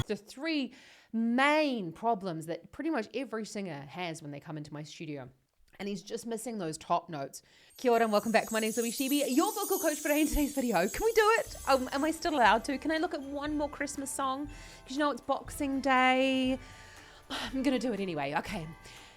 The three main problems that pretty much every singer has when they come into my studio. And he's just missing those top notes. Kia ora and welcome back. My name's ZoeStibi, your vocal coach for in today's video. Can we do it? Am I still allowed to? Can I look at one more Christmas song? Because you know it's Boxing Day. I'm going to do it anyway. Okay.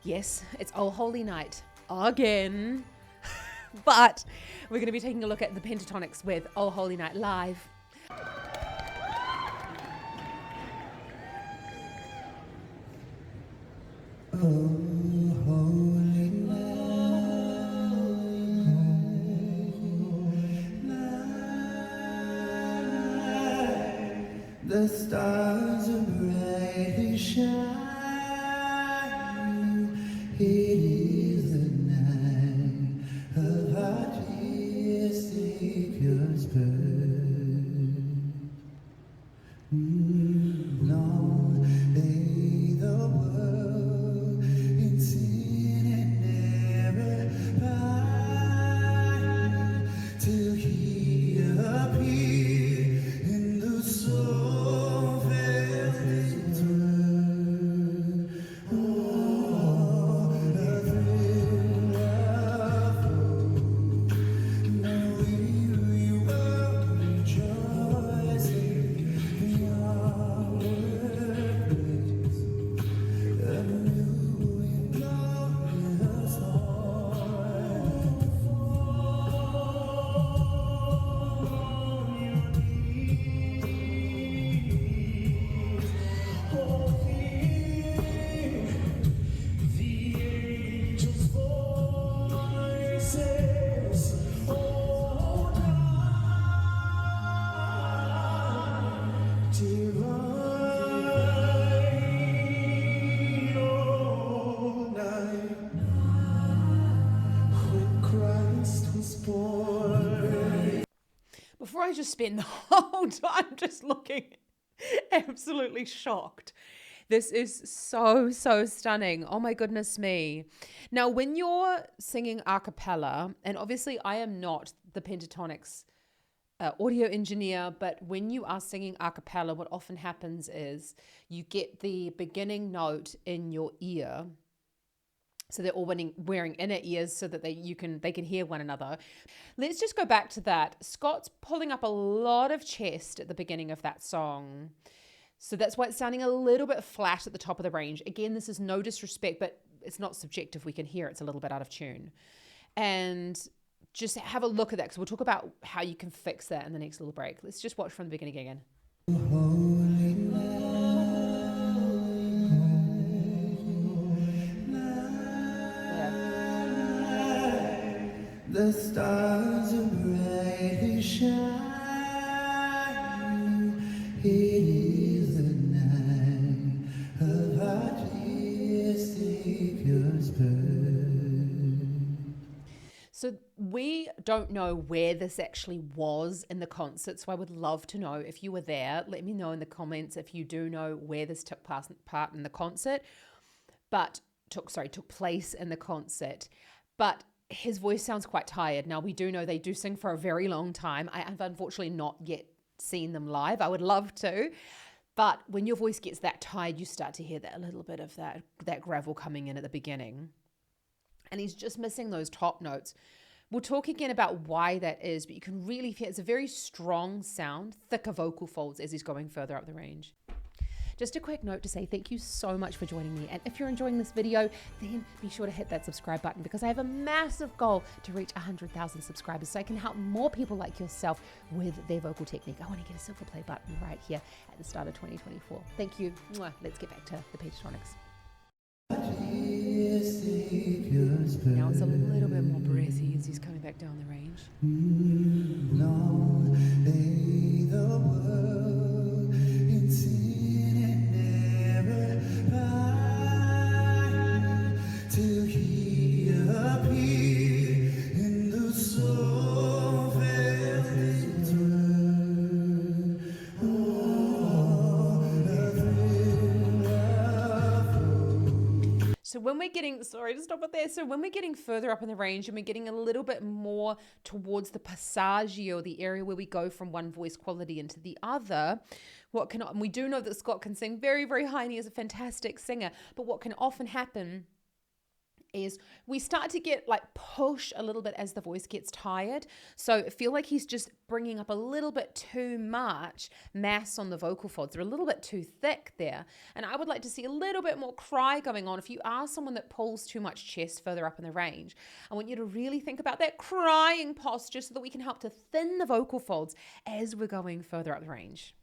Yes, it's Oh Holy Night again. But we're going to be taking a look at the Pentatonix with Oh Holy Night live. The stars are brightly shining. It is the night of our dear Savior's birth. Long lay the world in sin and error, blind till He appeared in the soul felt His word. Oh, the thrill of hope. Now weary world rejoicing beyond words. A new and glorious morn. Before I just spend the whole time just looking absolutely shocked. This is so stunning. Oh my goodness me. Now, when you're singing a cappella, and obviously I am not the Pentatonix audio engineer, but when you are singing a cappella, what often happens is you get the beginning note in your ear. So they're all wearing inner ears so that they can hear one another. Let's just go back to that. Scott's pulling up a lot of chest at the beginning of that song. So that's why it's sounding a little bit flat at the top of the range. Again, this is no disrespect, but it's not subjective. We can hear it's a little bit out of tune. And just have a look at that because we'll talk about how you can fix that in the next little break. Let's just watch from the beginning again. The stars are brightly shining. It is the night of our dear Savior's birth. So we don't know where this actually was in the concert, so I would love to know if you were there. Let me know in the comments if you do know where this took part in the concert, but took place in the concert. But his voice sounds quite tired. Now, we do know they do sing for a very long time. I have unfortunately not yet seen them live. I would love to. But when your voice gets that tired, you start to hear that a little bit of that gravel coming in at the beginning. And he's just missing those top notes. We'll talk again about why that is, but you can really hear it's a very strong sound, thicker vocal folds as he's going further up the range. Just a quick note to say thank you so much for joining me. And if you're enjoying this video, then be sure to hit that subscribe button because I have a massive goal to reach 100,000 subscribers so I can help more people like yourself with their vocal technique. I want to get a silver play button right here at the start of 2024. Thank you. Let's get back to the Pentatonix. Now it's a little bit more breathy as he's coming back down the range. Long lay the world in sin and error, blind till He appeared in the soul felt His word. Oh, the thrill of hope. So when we're getting, sorry to stop it there. So when we're getting further up in the range and we're getting a little bit more towards the passaggio, the area where we go from one voice quality into the other, and we do know that Scott can sing very, very high and he is a fantastic singer, but what can often happen is we start to get like push a little bit as the voice gets tired. So I feel like he's just bringing up a little bit too much mass on the vocal folds. They're a little bit too thick there. And I would like to see a little bit more cry going on. If you are someone that pulls too much chest further up in the range, I want you to really think about that crying posture so that we can help to thin the vocal folds as we're going further up the range.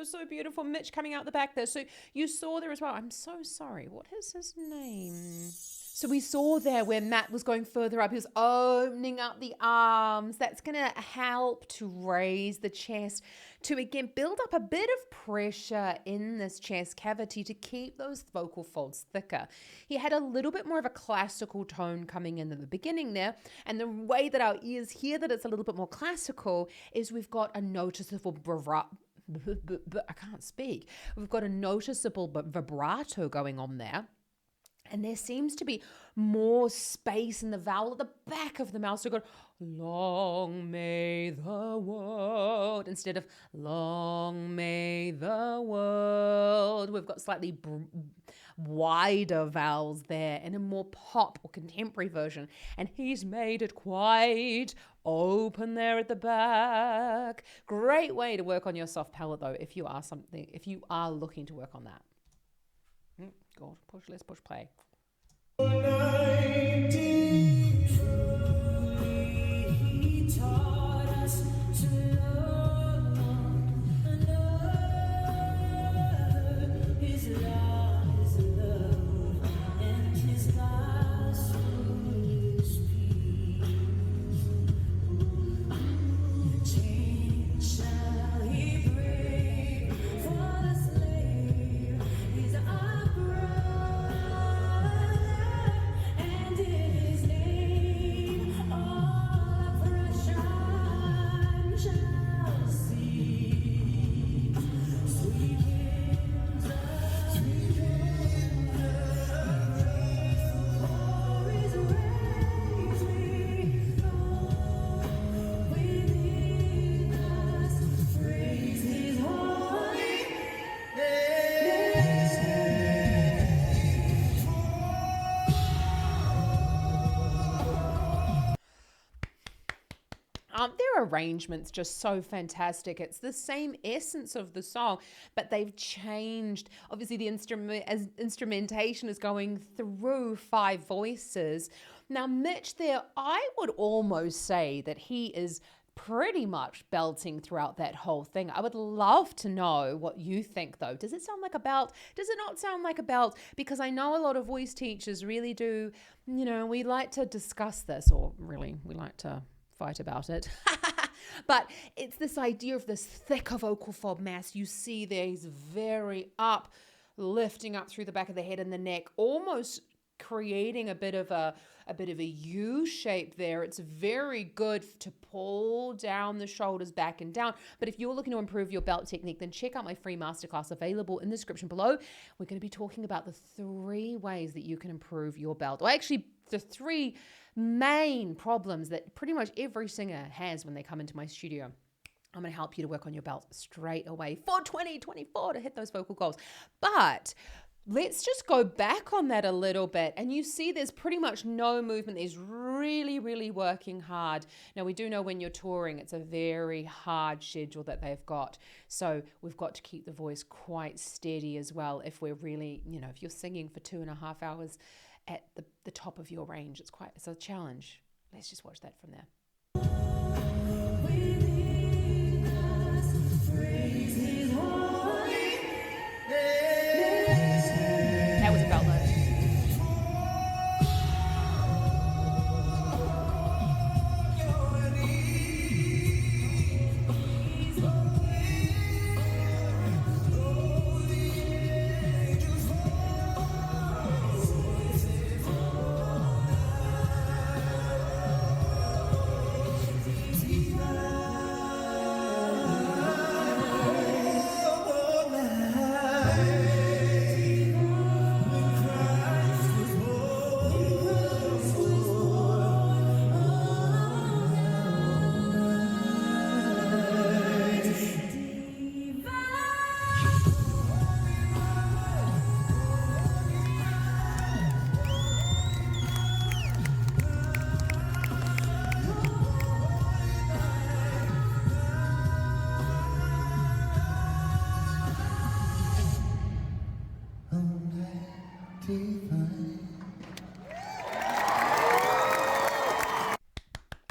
So beautiful. Mitch coming out the back there. So you saw there as well. I'm so sorry. What is his name? So we saw there where Matt was going further up. He was opening up the arms. That's going to help to raise the chest, to again build up a bit of pressure in this chest cavity to keep those vocal folds thicker. He had a little bit more of a classical tone coming in at the beginning there. And the way that our ears hear that it's a little bit more classical is we've got a noticeable I can't speak. We've got a noticeable vibrato going on there. And there seems to be more space in the vowel at the back of the mouth. So we've got long may the world instead of long may the world. We've got slightly wider vowels there in a more pop or contemporary version. And he's made it quite open there at the back. Great way to work on your soft palate though, if you are looking to work on that. God, let's push play. Their arrangement's just so fantastic. It's the same essence of the song, but they've changed. Obviously, the instrumentation is going through 5 voices. Now, Mitch there, I would almost say that he is pretty much belting throughout that whole thing. I would love to know what you think, though. Does it sound like a belt? Does it not sound like a belt? Because I know a lot of voice teachers really do, we like to discuss this, or really, we like to fight about it. But it's this idea of this thicker vocal fold mass. You see there, he's very up, lifting up through the back of the head and the neck, almost creating a bit of a U shape there. It's very good to pull down the shoulders back and down. But if you're looking to improve your belt technique, then check out my free masterclass available in the description below. We're going to be talking about the 3 ways that you can improve your belt, or actually the 3 main problems that pretty much every singer has when they come into my studio. I'm going to help you to work on your belt straight away for 2024 to hit those vocal goals. But let's just go back on that a little bit. And you see there's pretty much no movement. There's really, really working hard. Now, we do know when you're touring, it's a very hard schedule that they've got. So we've got to keep the voice quite steady as well. If we're really, if you're singing for 2.5 hours at the top of your range, it's a challenge. Let's just watch that from there. That was a belt note.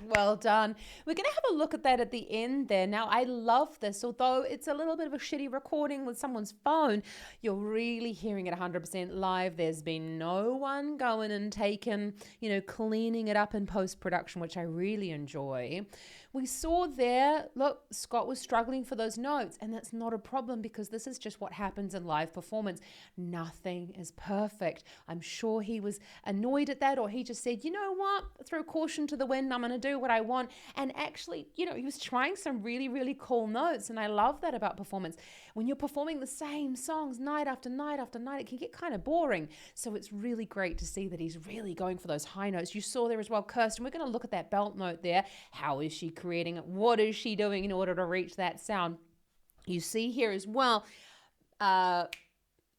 Well done. We're going to have a look at that at the end there. Now, I love this. Although it's a little bit of a shitty recording with someone's phone, you're really hearing it 100% live. There's been no one going and taking, cleaning it up in post-production, which I really enjoy. We saw there, look, Scott was struggling for those notes, and that's not a problem because this is just what happens in live performance. Nothing is perfect. I'm sure he was annoyed at that, or he just said, you know what, throw caution to the wind, I'm going to do what I want. And actually, he was trying some really, really cool notes, and I love that about performance. When you're performing the same songs night after night after night, it can get kind of boring. So it's really great to see that he's really going for those high notes. You saw there as well, Kirsten, we're going to look at that belt note there. How is she creating it? What is she doing in order to reach that sound? You see here as well, although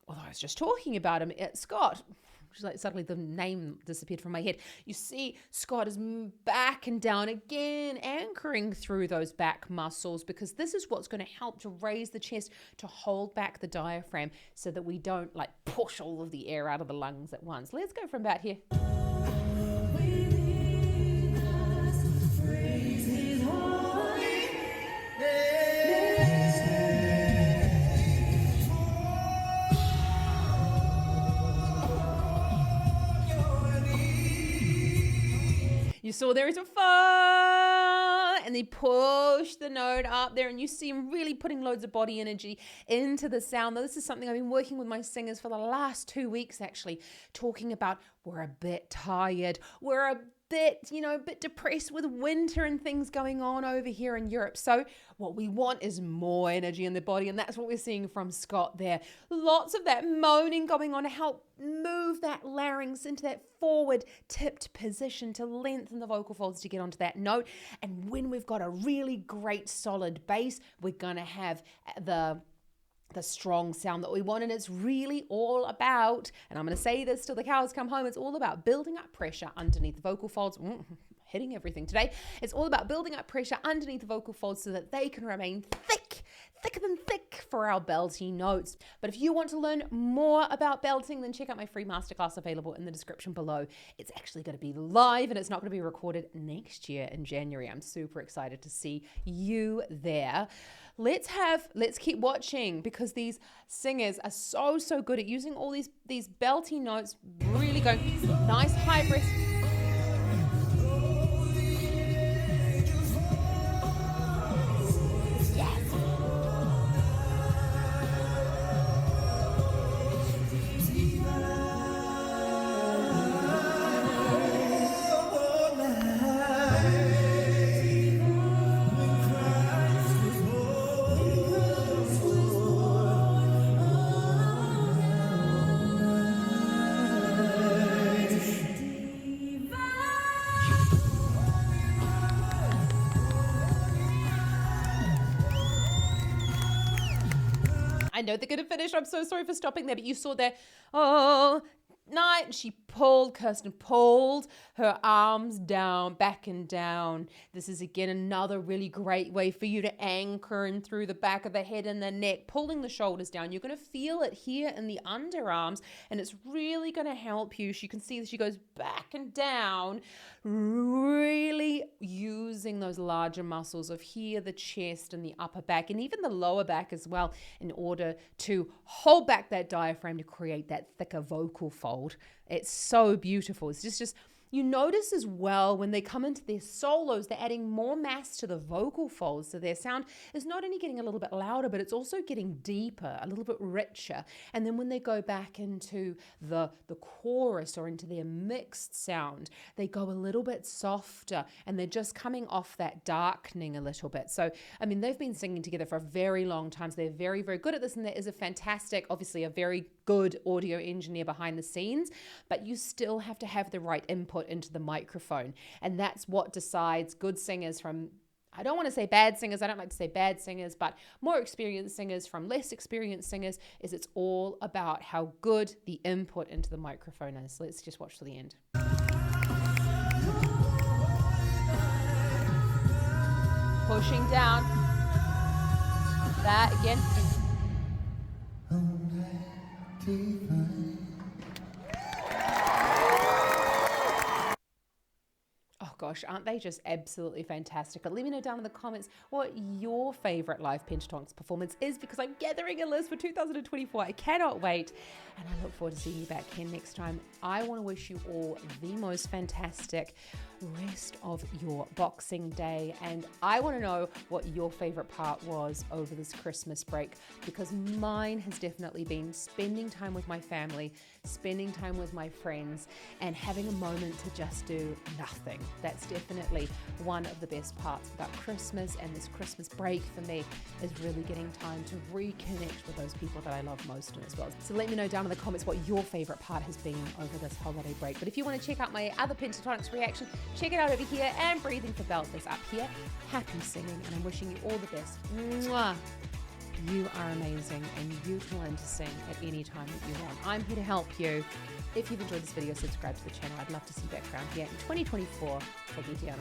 I was just talking about him, Scott, which is like suddenly the name disappeared from my head. You see Scott is back and down again, anchoring through those back muscles, because this is what's going to help to raise the chest, to hold back the diaphragm so that we don't push all of the air out of the lungs at once. Let's go from about here. You saw there is a fa, and they push the note up there, and you see him really putting loads of body energy into the sound. Now, this is something I've been working with my singers for the last 2 weeks, actually, talking about we're a bit tired, we're a bit, a bit depressed with winter and things going on over here in Europe. So what we want is more energy in the body, and that's what we're seeing from Scott there. Lots of that moaning going on to help move that larynx into that forward tipped position to lengthen the vocal folds to get onto that note. And when we've got a really great solid bass, we're going to have the strong sound that we want. And it's really all about, and I'm going to say this till the cows come home, it's all about building up pressure underneath the vocal folds. Hitting everything today. It's all about building up pressure underneath the vocal folds so that they can remain thicker than thick for our belty notes. But if you want to learn more about belting, then check out my free masterclass available in the description below. It's actually going to be live, and it's not going to be recorded next year in January. I'm super excited to see you there. Let's keep watching, because these singers are so good at using all these belty notes, really going nice high breath. I know they're going to finish. I'm so sorry for stopping there, but you saw there, oh, night. And Kirsten pulled her arms down, back and down. This is again another really great way for you to anchor in through the back of the head and the neck, pulling the shoulders down. You're going to feel it here in the underarms, and it's really going to help you. You can see that she goes back and down, really using those larger muscles of here, the chest and the upper back, and even the lower back as well, in order to hold back that diaphragm to create that thicker vocal fold. It's so beautiful. It's just you notice as well when they come into their solos, they're adding more mass to the vocal folds. So their sound is not only getting a little bit louder, but it's also getting deeper, a little bit richer. And then when they go back into the chorus or into their mixed sound, they go a little bit softer and they're just coming off that darkening a little bit. So, I mean, they've been singing together for a very long time. So they're very, very good at this. And there is a fantastic, obviously a very good audio engineer behind the scenes, but you still have to have the right input into the microphone. And that's what decides good singers from, I don't want to say bad singers, I don't like to say bad singers, but more experienced singers from less experienced singers, is it's all about how good the input into the microphone is. Let's just watch to the end. Pushing down. That again. Oh gosh, aren't they just absolutely fantastic? But let me know down in the comments what your favorite live Pentatonix performance is, because I'm gathering a list for 2024. I cannot wait, and I look forward to seeing you back here next time. I want to wish you all the most fantastic rest of your Boxing Day, and I want to know what your favorite part was over this Christmas break, because mine has definitely been spending time with my family, spending time with my friends, and having a moment to just do nothing. That's definitely one of the best parts about Christmas, and this Christmas break for me is really getting time to reconnect with those people that I love most as well. So let me know down in the comments what your favorite part has been over this holiday break. But if you want to check out my other Pentatonix reaction, check it out over here. And Breathing for Belt is up here. Happy singing, and I'm wishing you all the best. Mwah. You are amazing, and you can learn to sing at any time that you want. I'm here to help you. If you've enjoyed this video, subscribe to the channel. I'd love to see you back around here in 2024. Take it down.